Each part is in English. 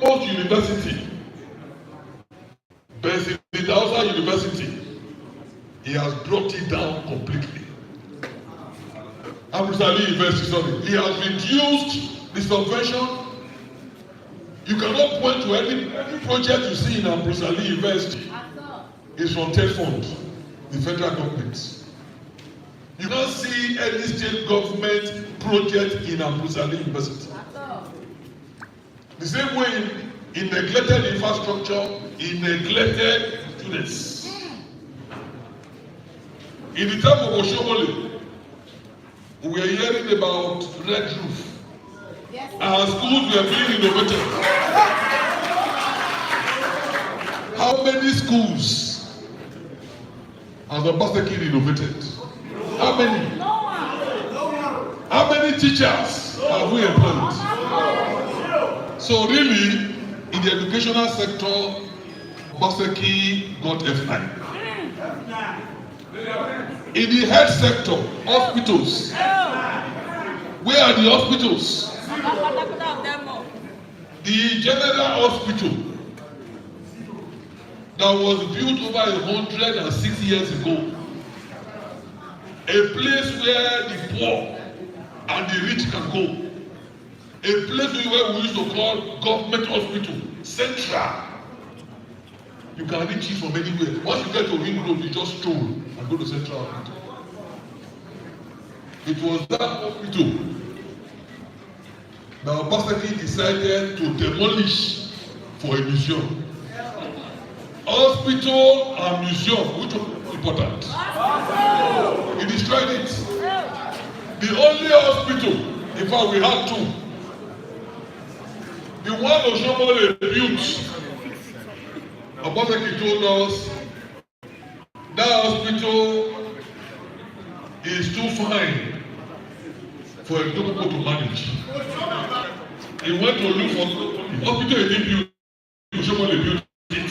topmost university, Benzidaosa University, he has brought it down completely. Amritsali University, sorry, he has reduced the subvention. You cannot point to any project you see in Amritsali University is from TED fund, the federal government. You can't see any state government project in Amritsali University. The same way in neglected infrastructure, in neglected students. In the time of Oshomole, we were hearing about red roof. Yes. Our schools were being innovated. How many schools has the Obaseki innovated? How many? How many teachers have we employed? So really, in the educational sector, Obaseki got F9. In the health sector, hospitals. Where are the hospitals? The general hospital that was built over 106 years ago. A place where the poor and the rich can go. A place where we used to call government hospital, central. You can reach it from anywhere. Once you get to Ring Road, you just stroll and go to Central Hospital. It was that hospital that Obaseki decided to demolish for a museum. Hospital and museum, which was important. He destroyed it. The only hospital, in fact, we had two. The one Oshomole built. Obaseki told us that hospital is too fine for a doctor to manage. He went to look for the hospital he didn't build. Oshomole built it.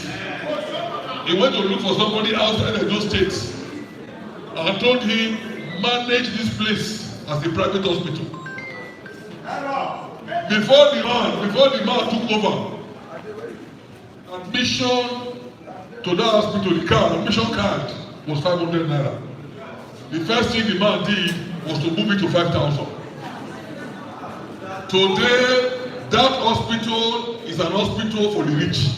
He went to look for somebody outside Edo State and told him, manage this place as a private hospital. Before the man took over, admission to that hospital, the card, admission card was 500 naira. The first thing the man did was to move it to 5,000. Today, that hospital is an hospital for the rich.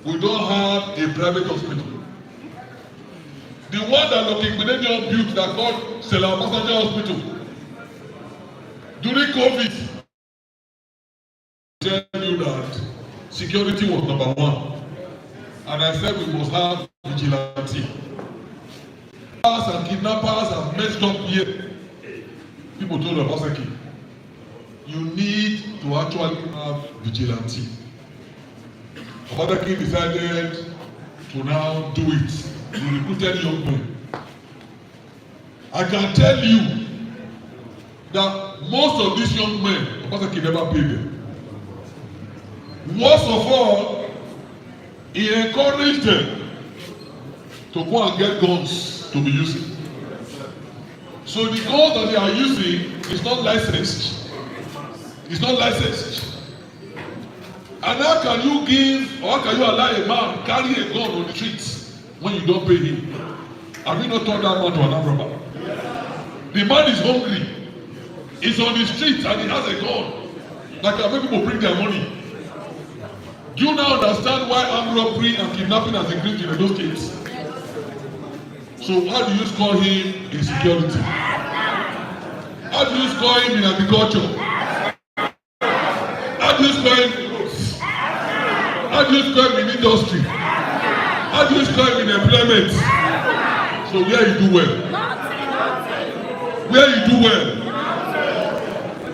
We don't have a private hospital. The one that Dr. Benedict built that called Sela Passenger Hospital. During COVID, I tell you that security was number one. And I said we must have vigilante. Kidnappers and kidnappers have messed up here. People told Obaseki, you need to actually have vigilante. Obaseki decided to now do it. He recruited young men. I can tell you that most of these young men, Obaseki never paid them. Worst of all, he encouraged them to go and get guns to be using. So the guns that they are using is not licensed. It's not licensed. And how can you give, or how can you allow a man carry a gun on the streets when you don't pay him? Have you not turned that man to an armed robber? The man is hungry. He's on the street and he has a gun that can make people bring their money. Do you now understand why armed robbery and kidnapping has increased in Edo State? So how do you score him in security? How do you score him in agriculture? How do you score him in roads? How do you score him in industry? How do you score him in employment? So where you do well? Where you do well?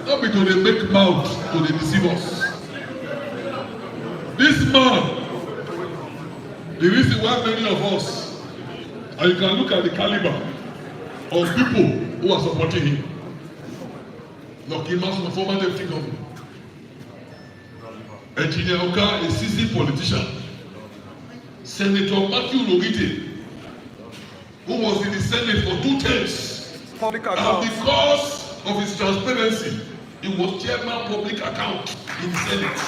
Not be to dey make mouth to dey deceive us. This man, the reason why many of us, and you can look at the caliber of people who are supporting him. Lucky Mason, former deputy governor. Engineer Oka, a seasoned politician. Senator Matthew Logite, who was in the Senate for 2 terms. And because of his transparency, He was chairman public account in the Senate.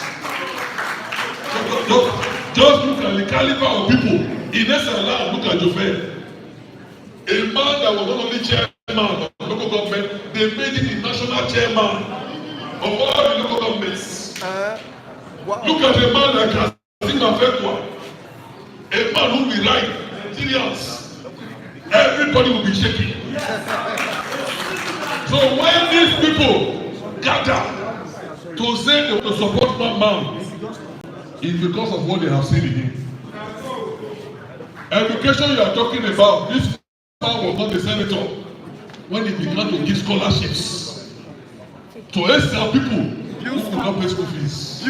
Just look at the caliber of people. In Esala, look at Jofe. A man that was not only chairman of local government, they made him the national chairman of all the local governments. Wow. Look at a man like Kasim Afekwa. A man who will write Nigerians. Everybody will be shaking. So when these people gather to say they will support one man, it's because of what they have seen in him. Education you are talking about, this man was not a senator when he began to give scholarships to SL people who could not pay school fees.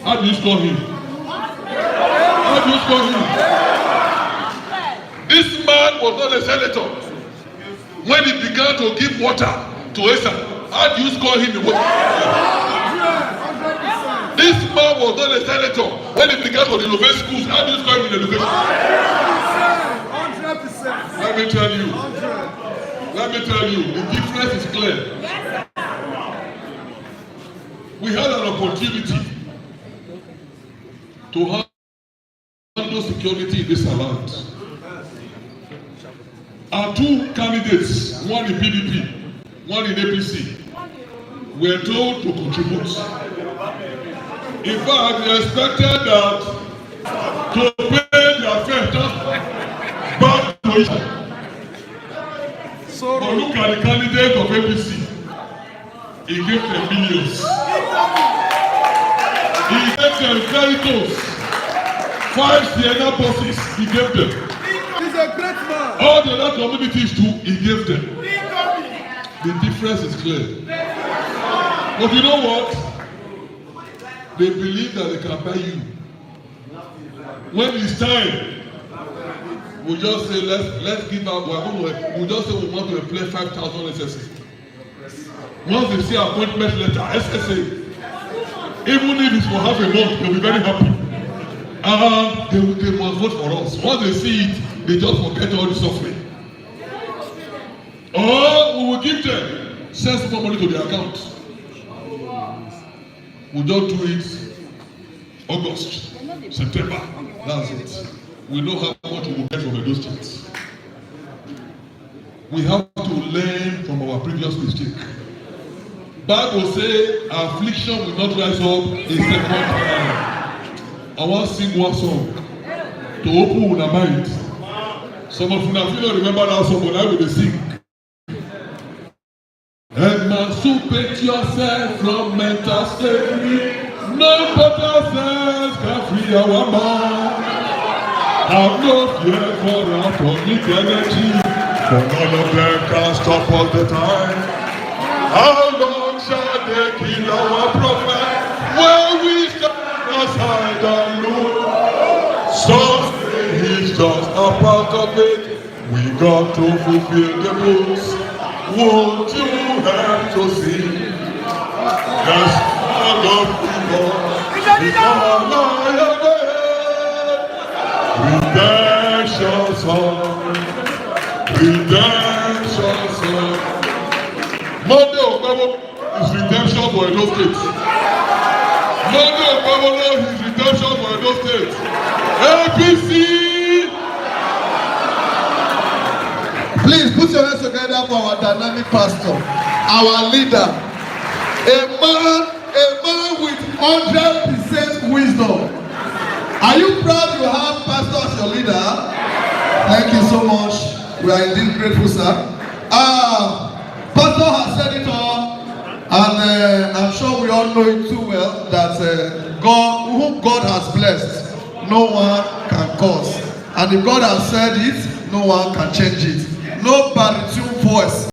How do you score him? How do you score him? This man was not a senator when he began to give water to SL. How do you score him in water? This man was not a senator when he began to renovate schools. How do you score him in education? 100%. Let me tell you, the difference is clear. We had an opportunity to handle security in this land. Our two candidates, one in PDP, one in APC, were told to contribute. In fact, they expected that to pay their fare just back to each other. But look at the candidate of APC. He gave them millions. He gave them vehicles. 5 Sienna buses, he gave them. He's a great man. All the other communities too, he gave them. The difference is clear. But you know what? They believe that they can buy you. When it's time, we just say let's give out. We just say we want to employ 5,000 SSA. Once they see appointment letter, SSA, even if it's for half a month, they'll be very happy. They must vote for us. Once they see it, they just forget all the suffering. Or we will give them, send some money to their account. We don't do it August, September. That's it. We know how much we will get from Edo State. We have to learn from our previous mistake. Bible say affliction will not rise up a second time. I want to sing one song to open una mind. Some of una don't remember that song, but I will sing. Emancipate yourself from mental slavery. No better sense can free our mind. Have no fear for atomic energy, for none of them can stop us the time. How long shall they kill our prophet when we stand aside and look? Some say he's just a part of it. We got to fulfill the books. Won't you have to see? There's all of people before I redemption song, redemption song. Monday of Bible is redemption for Edo State. Monday of Bible is redemption for Edo State. APC. Please put your hands together for our dynamic pastor, our leader, a man with 100% wisdom. Are you proud to have pastor as your leader? Thank you so much. We are indeed grateful, sir. Pastor has said it all, and I'm sure we all know it too well that whom God has blessed, no one can curse. And if God has said it, no one can change it. No baritone voice